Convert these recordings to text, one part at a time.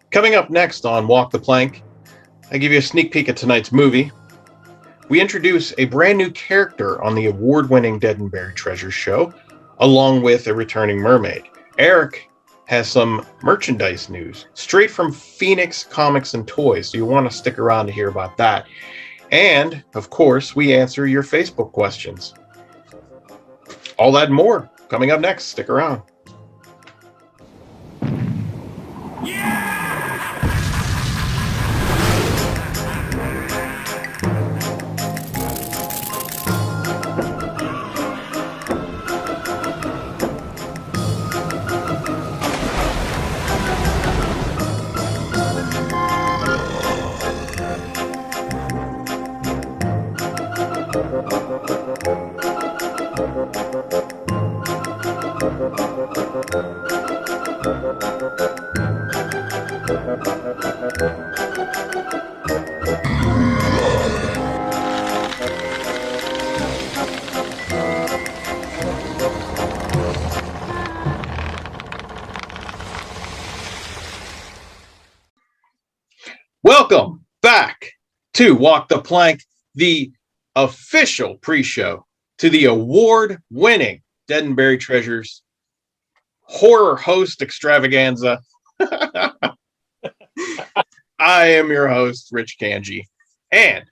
Coming up next on Walk the Plank, I give you a sneak peek at tonight's movie. We introduce a brand new character on the award-winning Dead and Buried Treasures show, along with a returning mermaid. Eric has some merchandise news straight from Phoenix Comics and Toys, so you want to stick around to hear about that. And, of course, we answer your Facebook questions. All that and more coming up next. Stick around. Welcome back to Walk the Plank, the official pre-show to the award-winning Dead and Buried Treasures horror host extravaganza. I am your host, Rich Kanji, and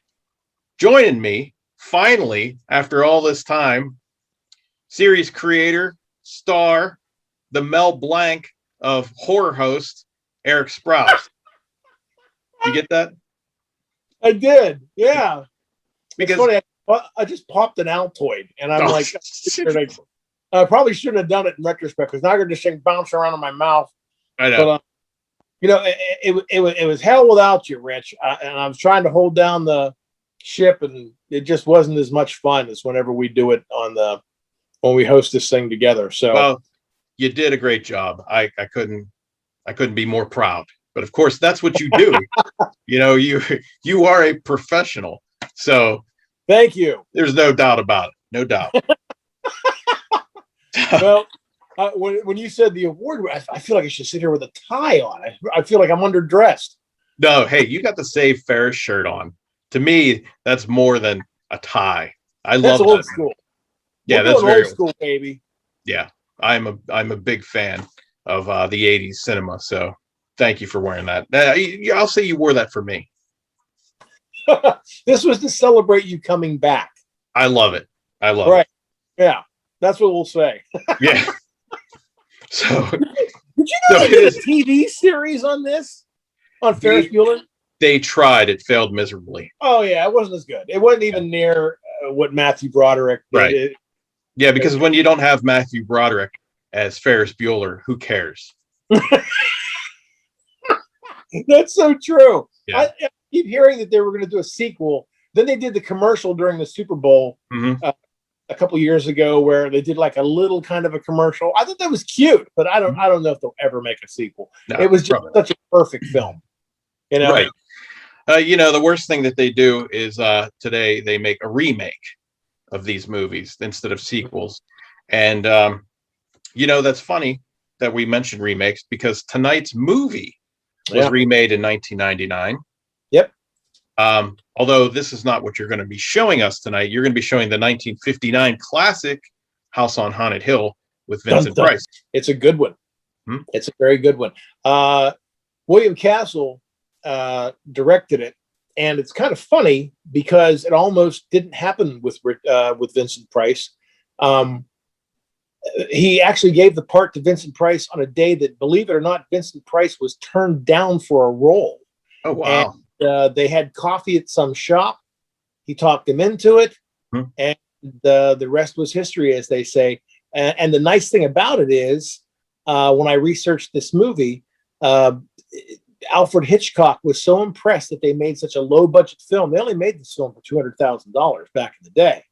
joining me, finally, after all this time, series creator, star, the Mel Blanc of horror host, Eric Sprouse. You get that? I did, yeah. Because it's funny, I just popped an Altoid, and I'm I probably shouldn't have done it in retrospect because now I got this thing bouncing around in my mouth. I know. But, it was hell without you, Rich. And I was trying to hold down the ship, and it just wasn't as much fun as whenever we do it when we host this thing together. So, well, you did a great job. I couldn't be more proud. But of course, that's what you do. You are a professional. So thank you. There's no doubt about it. No doubt. Well, when you said the award, I feel like I should sit here with a tie on. I feel like I'm underdressed. No, hey, you got the Save Ferris shirt on. To me, that's more than a tie. I love old school. Yeah, that's very old school, baby. Yeah, I'm a big fan of the '80s cinema. So thank you for wearing that. I'll say you wore that for me. This was to celebrate you coming back. I love it. I love it. Yeah, that's what we'll say. Yeah. So, did you know they did a TV series on this? On Ferris Bueller? They tried. It failed miserably. Oh, yeah. It wasn't as good. It wasn't even near what Matthew Broderick did. Right. Yeah, because when you don't have Matthew Broderick as Ferris Bueller, who cares? That's so true. Yeah. I keep hearing that they were going to do a sequel. Then they did the commercial during the Super Bowl a couple years ago where they did like a little kind of a commercial. I thought that was cute, but I don't know if they'll ever make a sequel. No, it was just such a perfect film. Right. The worst thing that they do is today they make a remake of these movies instead of sequels. And, that's funny that we mentioned remakes because tonight's movie was remade in 1999. Yep. Although this is not what you're going to be showing us tonight. You're going to be showing the 1959 classic House on Haunted Hill with Vincent Price. It's a good one. It's a very good one. William Castle directed it, and it's kind of funny because it almost didn't happen with Vincent Price. He actually gave the part to Vincent Price on a day that, believe it or not, Vincent Price was turned down for a role. Oh, wow. And, they had coffee at some shop. He talked him into it, and the rest was history, as they say. And the nice thing about it is, when I researched this movie, Alfred Hitchcock was so impressed that they made such a low-budget film. They only made this film for $200,000 back in the day.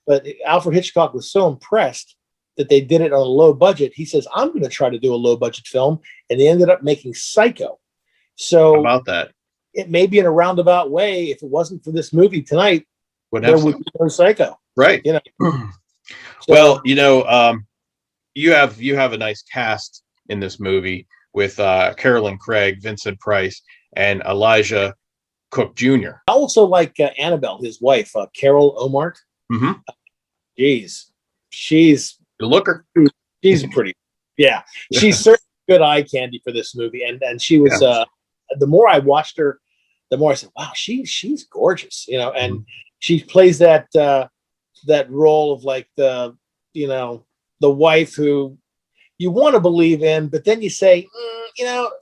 But Alfred Hitchcock was so impressed that they did it on a low budget. He says, I'm going to try to do a low-budget film, and they ended up making Psycho. So how about that? It may be in a roundabout way. If it wasn't for this movie tonight, there would be no Psycho. Right. So, well, you have a nice cast in this movie. with Carolyn Craig, Vincent Price, and Elijah Cook Jr. I also like Annabelle, his wife, Carol Omart. Mm-hmm. Geez, she's The looker. She's pretty. Yeah, she's certainly good eye candy for this movie, and she was. The more I watched her, the more I said, "Wow, she's gorgeous," you know. And she plays that role of like the wife who you want to believe in, but then you say,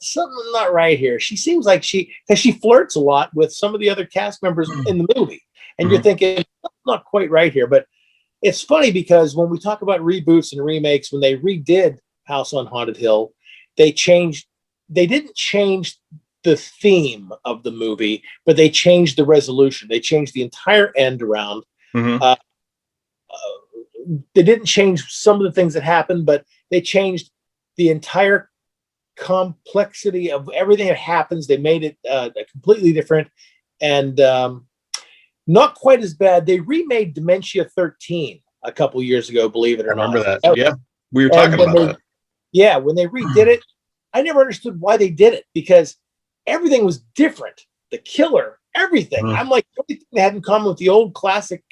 something's not right here. She seems like because she flirts a lot with some of the other cast members in the movie, and you're thinking, not quite right here. But it's funny because when we talk about reboots and remakes, when they redid House on Haunted Hill, they didn't change the theme of the movie, but they changed the resolution. They changed the entire end around. They didn't change some of the things that happened, but they changed the entire complexity of everything that happens. They made it completely different and not quite as bad. They remade Dementia 13 a couple years ago, believe it or not. I remember that. Yeah, we were talking about that. Yeah, when they redid it, I never understood why they did it because everything was different. The killer, everything. I'm like, the only thing they had in common with the old classic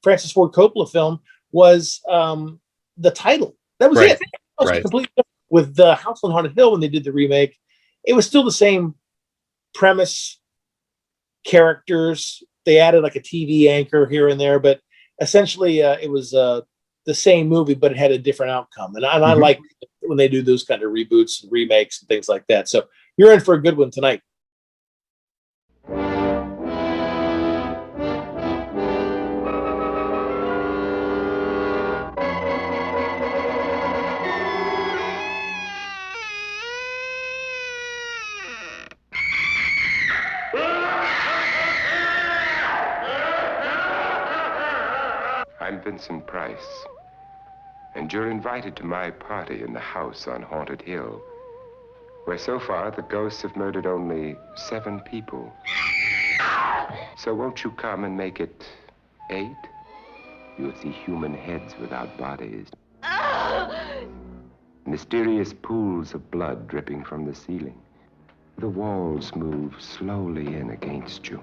Francis Ford Coppola film was the title. That was it. It was completely different. With the House on Haunted Hill, when they did the remake, it was still the same premise, characters. They added like a TV anchor here and there, but essentially it was the same movie, but it had a different outcome. And I like when they do those kind of reboots and remakes and things like that. So you're in for a good one tonight. I'm Vincent Price, and you're invited to my party in the house on Haunted Hill, where so far the ghosts have murdered only 7 people. So won't you come and make it 8? You'll see human heads without bodies. Mysterious pools of blood dripping from the ceiling. The walls move slowly in against you.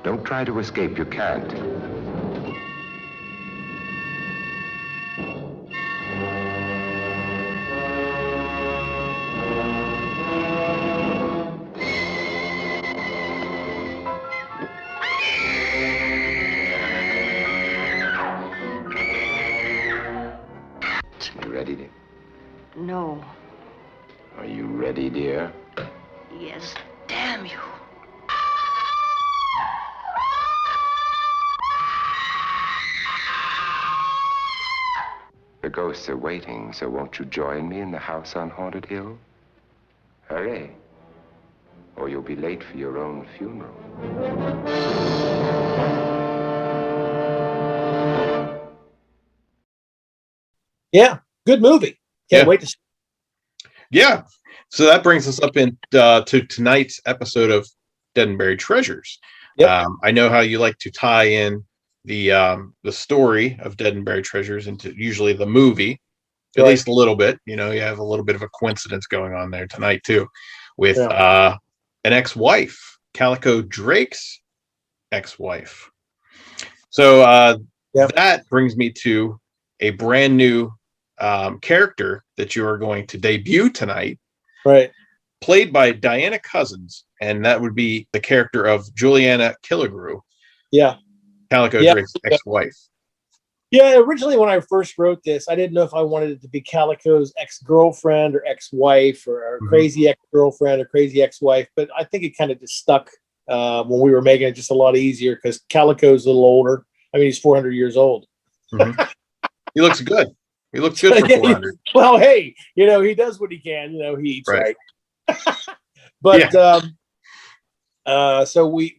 Don't try to escape, you can't. You ready, dear? No. Are you ready, dear? Yes, damn you. The ghosts are waiting, so won't you join me in the house on Haunted Hill? Hurry, or you'll be late for your own funeral. Yeah, good movie. Can't wait to see. Yeah. So that brings us up to tonight's episode of Dead and Buried Treasures. Yep. I know how you like to tie in the story of Dead and Buried Treasures into usually the movie, at least a little bit. You know, you have a little bit of a coincidence going on there tonight too, with an ex-wife, Calico Drake's ex-wife. So that brings me to a brand new character that you are going to debut tonight, right? Played by Diana Cousins, and that would be the character of Juliana Killigrew. Yeah. Calico Drake's ex-wife. Yeah, originally when I first wrote this, I didn't know if I wanted it to be Calico's ex-girlfriend or ex-wife or crazy ex-girlfriend or crazy ex-wife, but I think it kind of just stuck when we were making it just a lot easier because Calico's a little older. I mean, he's 400 years old. He looks good. He looks good for 400. Well, hey, he does what he can. He eats right. But so we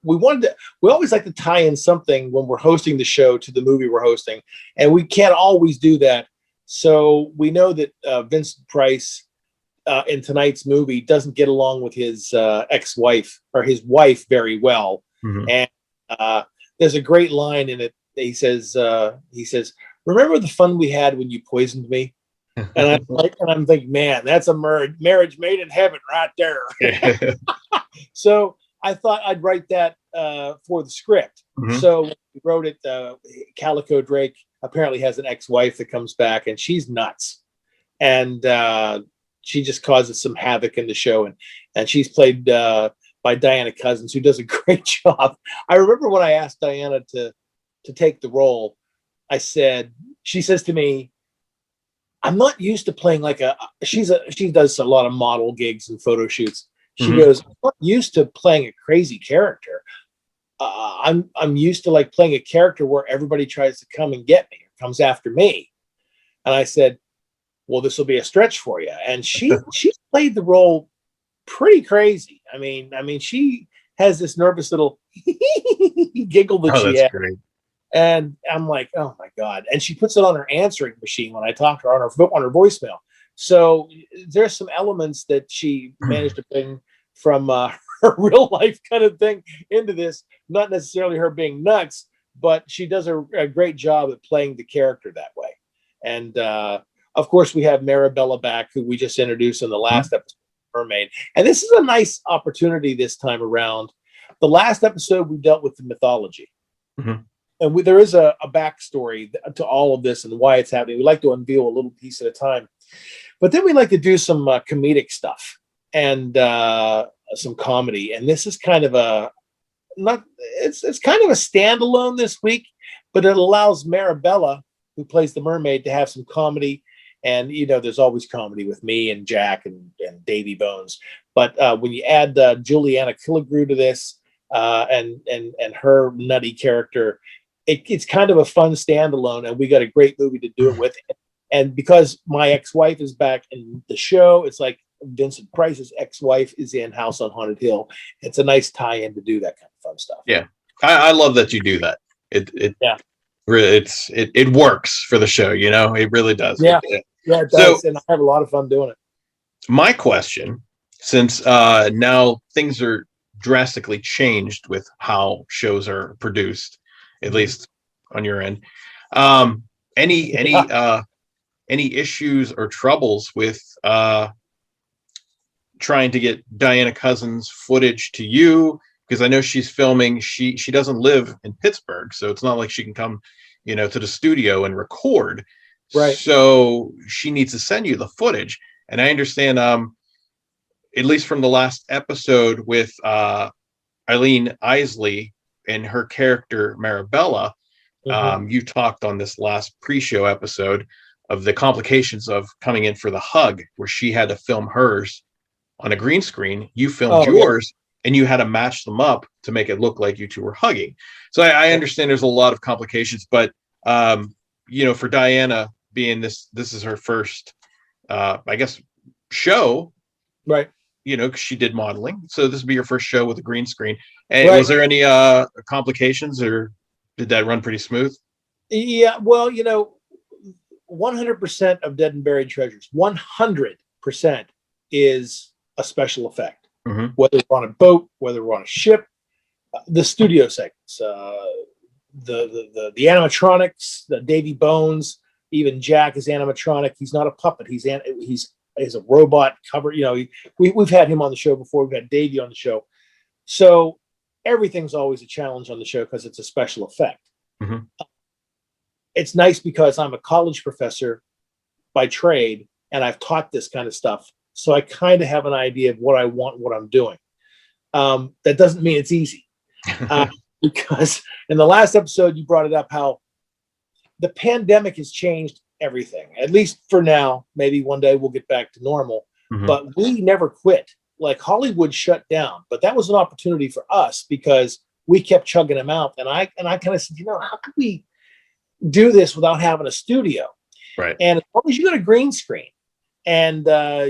wanted to. We always like to tie in something when we're hosting the show to the movie we're hosting, and we can't always do that. So we know that Vincent Price in tonight's movie doesn't get along with his ex-wife or his wife very well, and there's a great line in it. He says, "Remember the fun we had when you poisoned me?" I'm thinking, man, that's a marriage made in heaven right there. So I thought I'd write that for the script. Mhm. So we wrote it. Calico Drake apparently has an ex-wife that comes back, and she's nuts, and she just causes some havoc in the show. And she's played by Diana Cousins, who does a great job. I remember when I asked Diana to take the role, she says to me, I'm not used to playing like she does a lot of model gigs and photo shoots. She goes, I'm not used to playing a crazy character. I'm used to like playing a character where everybody tries to come and get me, or comes after me. And I said, well, this will be a stretch for you. And she played the role pretty crazy. I mean, she has this nervous little giggle that she has. Great. And I'm like, oh my God. And she puts it on her answering machine when I talk to her on her voicemail. So there's some elements that she managed to bring from her real life kind of thing into this. Not necessarily her being nuts, but she does a great job at playing the character that way. And of course, we have Marabella back, who we just introduced in the last episode of Mermaid. And this is a nice opportunity this time around. The last episode, we dealt with the mythology. And there is a backstory to all of this and why it's happening. We like to unveil a little piece at a time. But then we like to do some comedic stuff and some comedy. And this is kind of it's kind of a standalone this week, but it allows Marabella, who plays the mermaid, to have some comedy. And, there's always comedy with me and Jack and Davy Bones. But when you add Juliana Killigrew to this and her nutty character, it's kind of a fun standalone, and we got a great movie to do it with. And because my ex-wife is back in the show, it's like Vincent Price's ex-wife is in House on Haunted Hill. It's a nice tie-in to do that kind of fun stuff. Yeah, I love that you do that. It works for the show. It really does. Yeah, it does, and I have a lot of fun doing it. My question, since now things are drastically changed with how shows are produced, at least on your end. Any issues or troubles with trying to get Diana Cousins footage to you? Because I know she's filming. She doesn't live in Pittsburgh, so it's not like she can come, to the studio and record. Right. So she needs to send you the footage. And I understand, at least from the last episode with Eileen Isley and her character Marabella, you talked on this last pre-show episode of the complications of coming in for the hug, where she had to film hers on a green screen. You filmed yours, and you had to match them up to make it look like you two were hugging. So I understand there's a lot of complications, but for Diana being this is her first, I guess, show, right? 'Cause she did modeling, so this would be your first show with a green screen. And was there any complications, or did that run pretty smooth? Yeah, well, 100% of Dead and Buried Treasures, 100% is a special effect. Whether we're on a boat, whether we're on a ship, the studio segments, the animatronics, the Davy Bones, even Jack is animatronic. He's not a puppet. He's a robot cover. We've had him on the show before. We've had Davy on the show. So everything's always a challenge on the show because it's a special effect. It's nice because I'm a college professor by trade, and I've taught this kind of stuff. So I kind of have an idea of what I want, what I'm doing. That doesn't mean it's easy. Because in the last episode, you brought it up how the pandemic has changed everything, at least for now. Maybe one day we'll get back to normal, but we never quit. Like Hollywood shut down, but that was an opportunity for us because we kept chugging them out. And I kind of said, how could we do this without having a studio? Right. And as long as you got a green screen and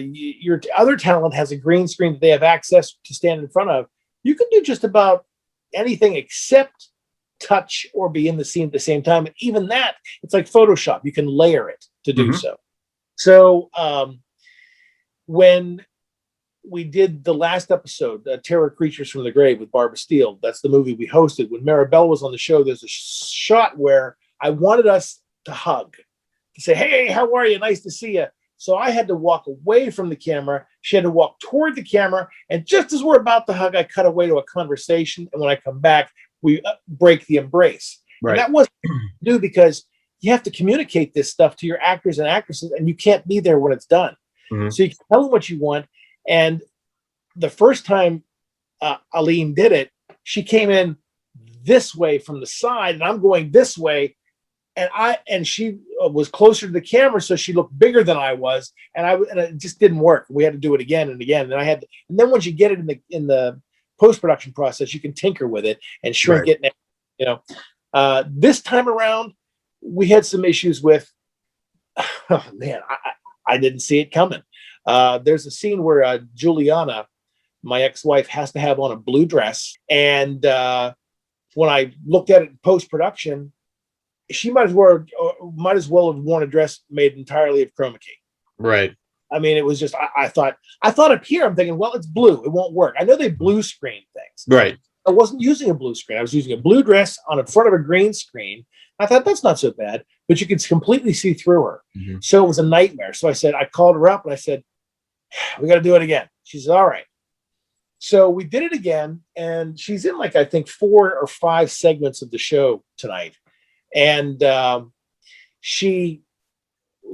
your other talent has a green screen that they have access to stand in front of, you can do just about anything except touch or be in the scene at the same time. And even that, it's like Photoshop. You can layer it to do so. So when we did the last episode, Terror Creatures from the Grave with Barbara Steele, that's the movie we hosted. When Marabelle was on the show, there's a shot where I wanted us to hug. to say, "Hey, how are you? Nice to see you." So I had to walk away from the camera. She had to walk toward the camera. And just as we're about to hug, I cut away to a conversation. And when I come back, we break the embrace. Right. And that wasn't new because you have to communicate this stuff to your actors and actresses, and you can't be there when it's done. Mm-hmm. So you can tell them what you want. And the first time Aline did it, she came in this way from the side, and I'm going this way. And she was closer to the camera, so she looked bigger than I was, and it just didn't work. We had to do it again and again. And then once you get it in the post-production process, you can tinker with it and shrink it. And, you know, this time around, we had some issues with. Oh man, I didn't see it coming. There's a scene where Juliana, my ex-wife, has to have on a blue dress, and when I looked at it in post-production, she might as well have worn a dress made entirely of chroma key. Right. I mean, it was just, I thought up here, I'm thinking, well, it's blue. It won't work. I know they blue screen things. Right. I wasn't using a blue screen. I was using a blue dress on in front of a green screen. I thought that's not so bad, but you could completely see through her. Mm-hmm. So it was a nightmare. So I called her up and I said, we got to do it again. She said, all right. So we did it again. And she's in I think 4 or 5 segments of the show tonight. And she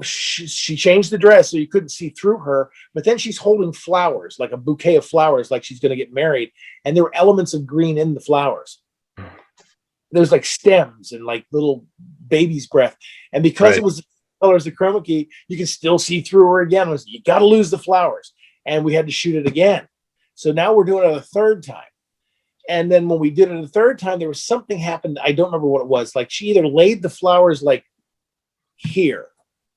changed the dress so you couldn't see through her, but then she's holding flowers, like a bouquet of flowers, like she's going to get married. And there were elements of green in the flowers. There's stems and little baby's breath. And because it was the colors of chroma key, you can still see through her again. You got to lose the flowers. And we had to shoot it again. So now we're doing it a third time. And then when we did it a third time, there was something happened. I don't remember what it was. She either laid the flowers here,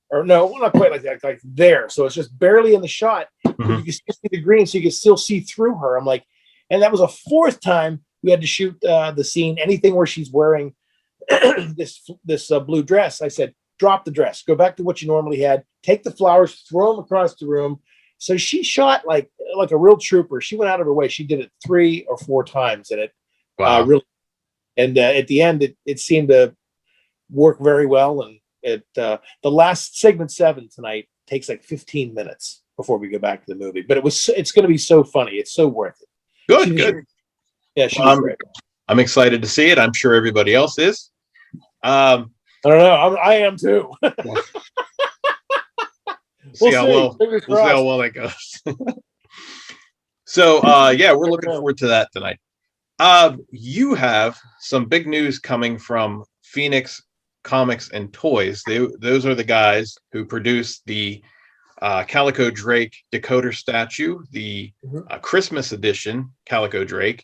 or no, not quite like that, there. So it's just barely in the shot. Mm-hmm. You can still see the green, so you can still see through her. I'm and that was a 4th time we had to shoot the scene. Anything where she's wearing this blue dress, I said, drop the dress, go back to what you normally had, take the flowers, throw them across the room. So she shot like a real trooper. She went out of her way. She did it 3 or 4 times, and it really. And at the end, it seemed to work very well. And the last segment 7 tonight takes 15 minutes before we go back to the movie. But it's going to be so funny. It's so worth it. Good. Yeah, she's great. I'm excited to see it. I'm sure everybody else is. I don't know. I am too. We'll see how well that goes. So, we're looking forward to that tonight. You have some big news coming from Phoenix Comics and Toys. Those are the guys who produced the Calico Drake decoder statue, the Christmas edition Calico Drake.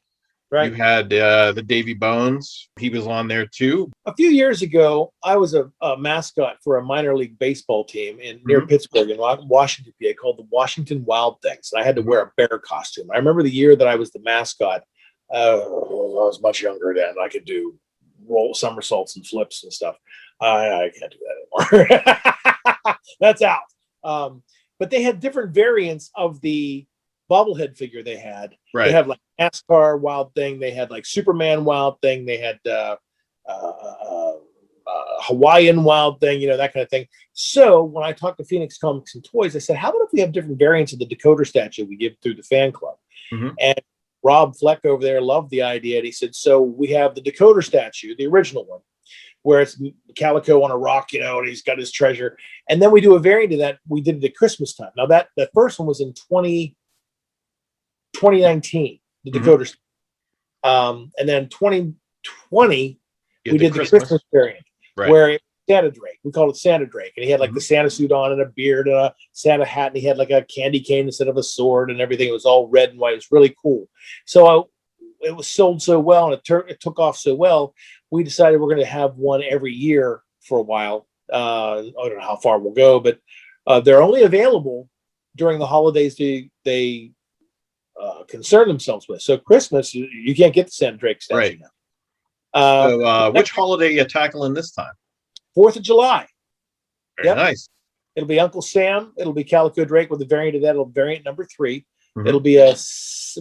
Right. You had the Davy Bones. He was on there too. A few years ago, I was a mascot for a minor league baseball team near Pittsburgh in Washington, PA, called the Washington Wild Things. And I had to wear a bear costume. I remember the year that I was the mascot. I was much younger then. I could do roll somersaults and flips and stuff. I can't do that anymore. That's out. But they had different variants of the bobblehead figure they had. Right. They had NASCAR Wild Thing. They had Superman Wild Thing. They had Hawaiian Wild Thing, that kind of thing. So when I talked to Phoenix Comics and Toys, I said, how about if we have different variants of the decoder statue we give through the fan club? Mm-hmm. And Rob Fleck over there loved the idea. And he said, so we have the decoder statue, the original one, where it's Calico on a rock, and he's got his treasure. And then we do a variant of that. We did it at Christmas time. Now that first one was in 2019, the decoder. And then 2020, we did the Christmas variant, where it was Santa Drake. We called it Santa Drake. And he had the Santa suit on and a beard and a Santa hat. And he had a candy cane instead of a sword and everything. It was all red and white. It was really cool. So it was sold so well and it took off so well. We decided we're going to have one every year for a while. I don't know how far we'll go, but they're only available during the holidays they concern themselves with. So Christmas, you can't get the Santa Drake statue now. So which holiday are you tackling this time? 4th of July. Very nice. It'll be Uncle Sam. It'll be Calico Drake with a variant of that. It'll variant number 3. Mm-hmm. It'll be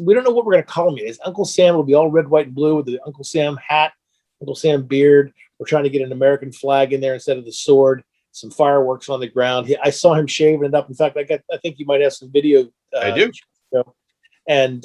we don't know what we're going to call him yet. It's Uncle Sam. It'll be all red, white, and blue with the Uncle Sam hat, Uncle Sam beard. We're trying to get an American flag in there instead of the sword. some fireworks on the ground. I saw him shaving it up. In fact, I think you might have some video. I do. And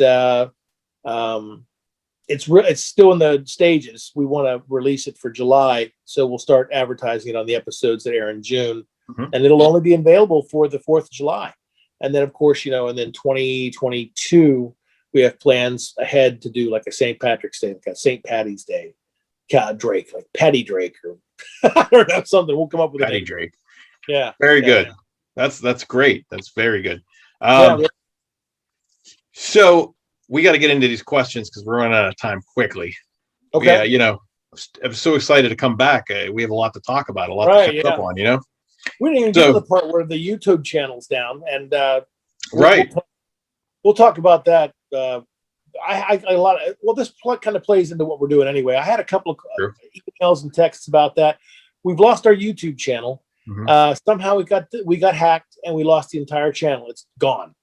it's still in the stages. We want to release it for July, so we'll start advertising it on the episodes that air in June, and it'll only be available for the 4th of July. And then, of course, and then 2022, we have plans ahead to do like a St. Patrick's Day, like a St. Patty's Day, Drake, like Patty Drake, or I don't know, something. We'll come up with Patty Drake. Yeah, very good. That's great. That's very good. So we got to get into these questions because we're running out of time quickly. Okay. Yeah, I'm so excited to come back. We have a lot to talk about, a lot to catch up on. We didn't even get to the part where the YouTube channel's down, and we'll talk about that. This kind of plays into what we're doing anyway. I had a couple of emails and texts about that. We've lost our YouTube channel. Somehow we got hacked and we lost the entire channel. It's gone.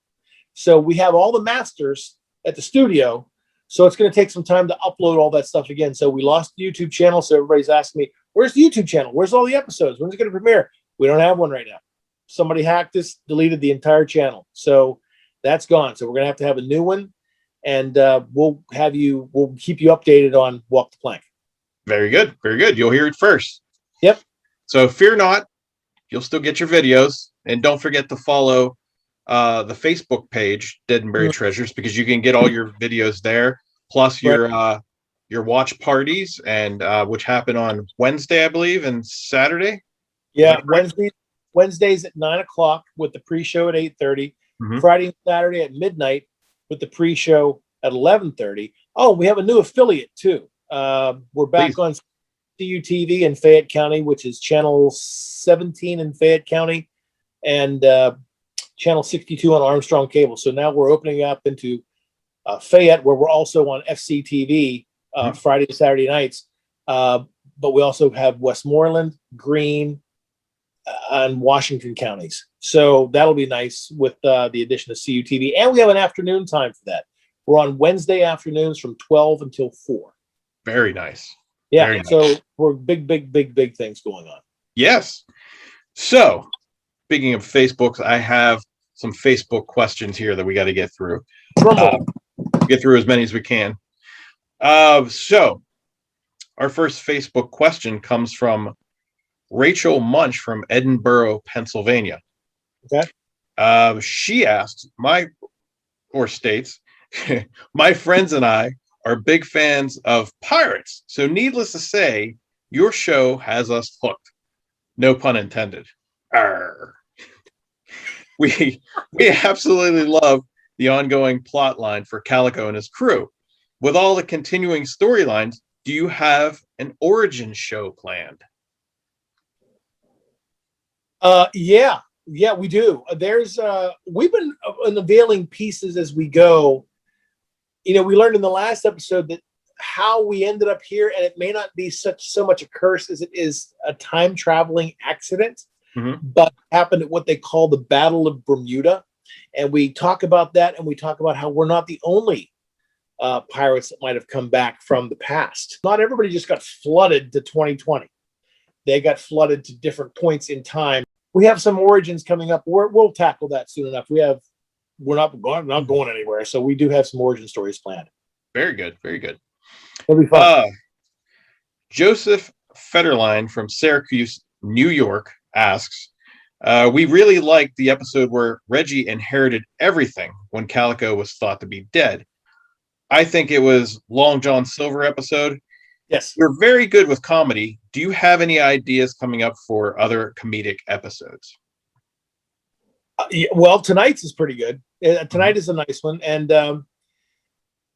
So we have all the masters at the studio. So it's going to take some time to upload all that stuff again. So we lost the YouTube channel. So everybody's asking me, where's the YouTube channel? Where's all the episodes? When's it going to premiere? We don't have one right now. Somebody hacked us, deleted the entire channel. So that's gone. So we're going to have a new one. And we'll keep you updated on Walk the Plank. Very good. Very good. You'll hear it first. Yep. So fear not, you'll still get your videos. And don't forget to follow the Facebook page, Dead and Buried Treasures, because you can get all your videos there, plus your watch parties, and which happen on Wednesday, I believe, and Saturday. Yeah, Wednesdays at 9:00 with the pre-show at 8:30. Friday and Saturday at midnight with the pre-show at 11:30. Oh, we have a new affiliate too. We're back on CUTV in Fayette County, which is channel 17 in Fayette County, and channel 62 on Armstrong Cable. So now we're opening up into Fayette, where we're also on FCTV Friday and Saturday nights. But we also have Westmoreland, Greene, and Washington counties. So that'll be nice with the addition of CUTV. And we have an afternoon time for that. We're on Wednesday afternoons from 12 until 4. Very nice. Yeah. Very nice. So we're big things going on. Yes. So speaking of Facebook, I have some Facebook questions here that we got to get through. Get through as many as we can. So our first Facebook question comes from Rachel Munch from Edinburgh, Pennsylvania. Okay. She asked, states, my friends and I are big fans of pirates. So needless to say, your show has us hooked. No pun intended. Arr. We absolutely love the ongoing plot line for Calico and his crew. With all the continuing storylines, do you have an origin show planned? Yeah, we do. There's we've been unveiling pieces as we go. We learned in the last episode that how we ended up here, and it may not be so much a curse as it is a time traveling accident, but happened at what they call the Battle of Bermuda. And we talk about that, and we talk about how we're not the only pirates that might have come back from the past. Not everybody just got flooded to 2020. They got flooded to different points in time. We have some origins coming up. We'll tackle that soon enough. We're not going anywhere. So we do have some origin stories planned. Very good. Very good. It'll be fun. Joseph Federline from Syracuse, New York asks, we really liked the episode where Reggie inherited everything when Calico was thought to be dead. I think it was Long John Silver episode. Yes. You're very good with comedy. Do you have any ideas coming up for other comedic episodes? Well, tonight's is pretty good. Tonight is a nice one. And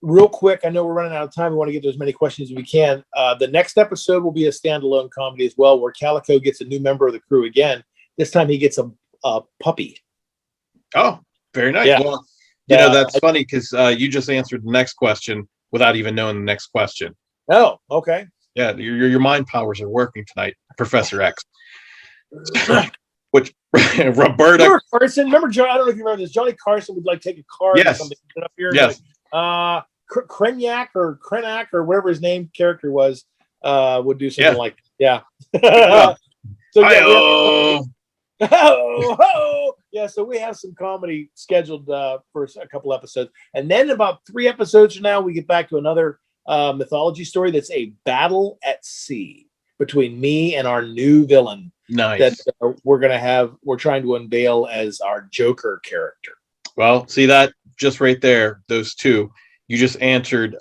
real quick, I know we're running out of time. We want to get to as many questions as we can. The next episode will be a standalone comedy as well, where Calico gets a new member of the crew again. This time he gets a puppy. Oh, very nice. Yeah. Well, that's funny because you just answered the next question without even knowing the next question. Oh, okay. Yeah, your mind powers are working tonight, Professor X. Which Roberta Carson, remember John? I don't know if you remember this. Johnny Carson would take a card or something up here. Yes. Krenyak or Krenak or whatever his name character was would do something like that. Yeah. So yeah, Hi-oh. So we have some comedy scheduled for a couple episodes, and then about 3 episodes from now, we get back to another mythology story that's a battle at sea between me and our new villain. Nice. That we're trying to unveil as our Joker character. Well, see that just right there, those two. You just answered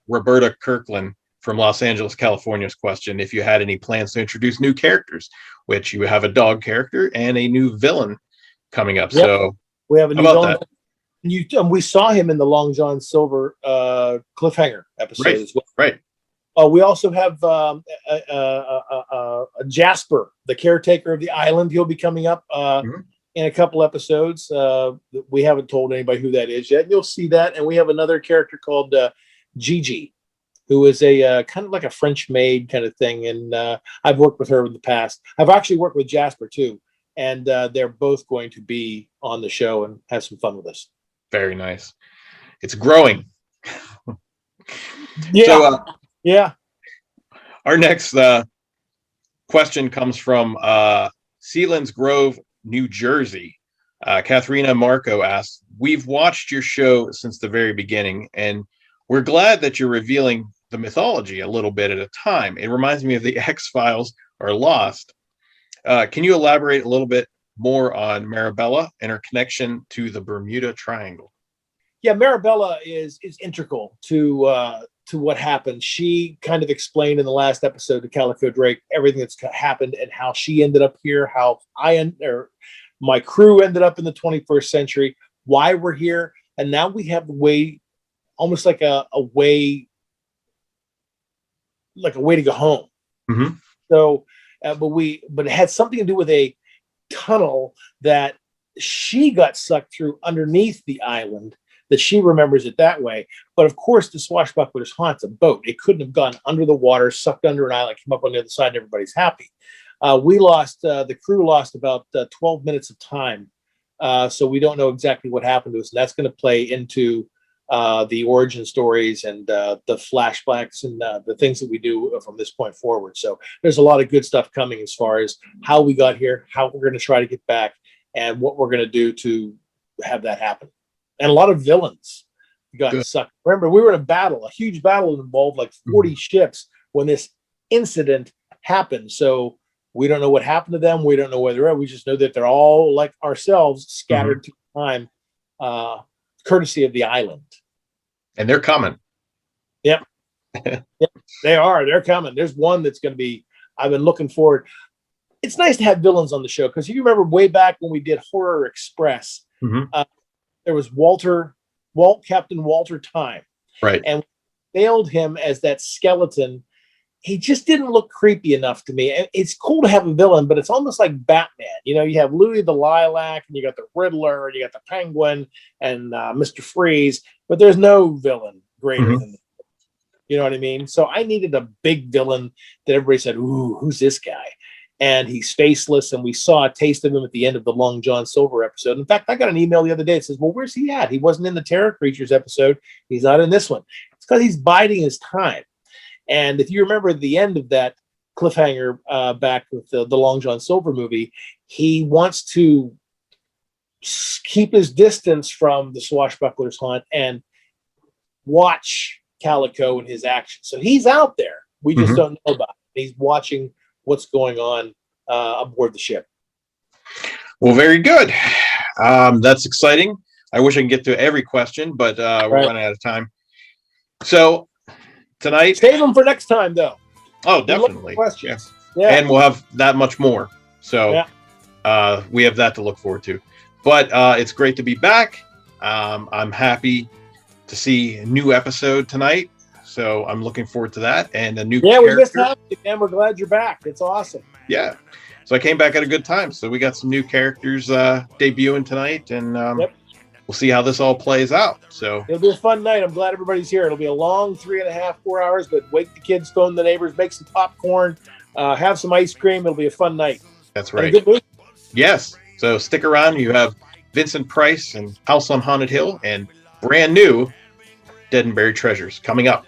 Roberta Kirkland from Los Angeles, California's question if you had any plans to introduce new characters, which you have a dog character and a new villain coming up. Yep. So we have a new villain. We saw him in the Long John Silver cliffhanger episode as well. Right. We also have Jasper, the caretaker of the island. He'll be coming up in a couple episodes. We haven't told anybody who that is yet. You'll see that. And we have another character called Gigi, who is a kind of like a French maid kind of thing. And I've worked with her in the past. I've actually worked with Jasper too. And they're both going to be on the show and have some fun with us. Very nice. It's growing. Yeah. So, yeah. Our next question comes from Sealands Grove, New Jersey. Katharina Marco asks, we've watched your show since the very beginning, and we're glad that you're revealing the mythology a little bit at a time. It reminds me of the X-Files or Lost. Can you elaborate a little bit more on Marabella and her connection to the Bermuda Triangle? Yeah, Marabella is integral to what happened. She kind of explained in the last episode to Calico Drake everything that's happened and how she ended up here, how my crew ended up in the 21st century, why we're here, and now we have the way, almost like a way to go home. Mm-hmm. So, but it had something to do with a tunnel that she got sucked through underneath the island, that she remembers it that way. But of course, the Swashbuckler's Haunt's a boat. It couldn't have gone under the water, sucked under an island, came up on the other side, and everybody's happy. The crew lost about 12 minutes of time. So we don't know exactly what happened to us. And that's going to play into the origin stories and the flashbacks and the things that we do from this point forward. So there's a lot of good stuff coming as far as how we got here, how we're going to try to get back, and what we're going to do to have that happen. And a lot of villains got sucked. Remember, we were in a huge battle that involved like 40 ships when this incident happened. So we don't know what happened to them. We don't know where they're at. We just know that they're all like ourselves, scattered through time, courtesy of the island. And they're coming. Yep. Yep. They are. They're coming. There's one that's going to be, I've been looking forward. It's nice to have villains on the show because you remember way back when we did Horror Express, there was Captain Walter Time. Right. And we failed him as that skeleton. He just didn't look creepy enough to me. It's cool to have a villain, but it's almost like Batman. You know, you have Louis the Lilac, and you got the Riddler, and you got the Penguin, and Mr. Freeze, but there's no villain greater than that. You know what I mean? So I needed a big villain that everybody said, ooh, who's this guy? And he's faceless, and we saw a taste of him at the end of the Long John Silver episode. In fact, I got an email the other day that says, well, where's he at? He wasn't in the Terror Creatures episode. He's not in this one. It's because he's biding his time. And if you remember the end of that cliffhanger back with the Long John Silver movie, he wants to keep his distance from the Swashbuckler's Haunt and watch Calico and his actions. So he's out there. We just don't know about it. He's watching what's going on aboard the ship. Well, very good. That's exciting. I wish I could get to every question, but we're running out of time. So tonight, save them for next time, though. Oh, definitely. Questions. Yeah. And we'll have that much more. So we have that to look forward to. But it's great to be back. I'm happy to see a new episode tonight. So I'm looking forward to that and a new character. We missed out, and we're glad you're back. It's awesome. Yeah. So I came back at a good time. So we got some new characters debuting tonight, and we'll see how this all plays out. So it'll be a fun night. I'm glad everybody's here. It'll be a long 3.5, 4 hours, but wake the kids, phone the neighbors, make some popcorn, have some ice cream. It'll be a fun night. That's right. And a good movie. Yes. So stick around. You have Vincent Price and House on Haunted Hill and brand new Dead and Buried Treasures coming up.